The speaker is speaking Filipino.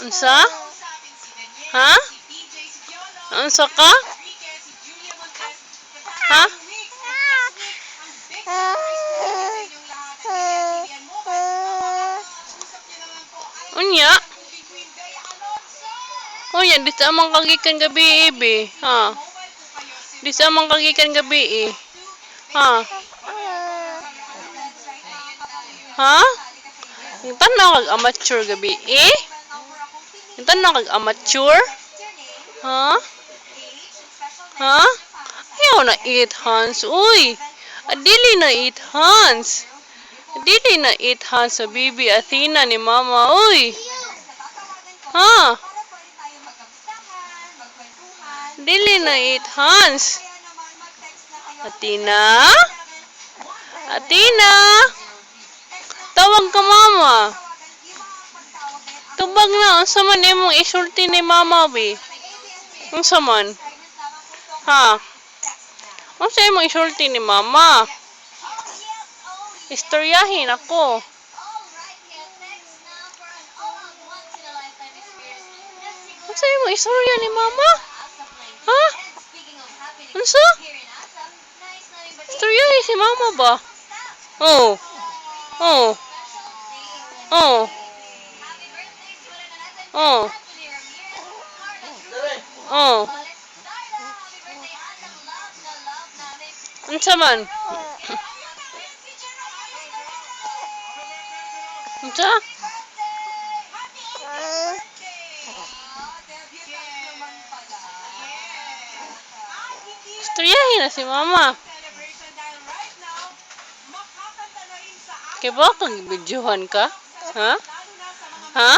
Unsa? Ha? Unsa ka? Ha? Unya? Unya, di sa amang kagikan gabi, ibi. Ha? Di sa amang kagikan gabi, eh. Ha? Ha? Yung tanaw kag amateur gabi, eh? Yung tanaw kag amateur? Ha? Ha? Ayaw na 8 hands, uy! Adili na 8 hands. Adili na 8 hands sa bibi Athena ni mama, uy! Ha? Dili na 8 hands. Athena? Athena? Tawag ka mama. Tubag na, unsa man imong isulti ni mama, be? Unsa man? Ha? Unsa imong isulti ni mama? Istoryahin ako. Unsa imong istorya ni mama? Ha? Unsa? Istoryahin si mama ba? Oh. Oh. Oh. Oh. Oh. Unsa man? Unsa? Istoryahin na si mama. Kaya ba kang videohan ka? Ha? Ha?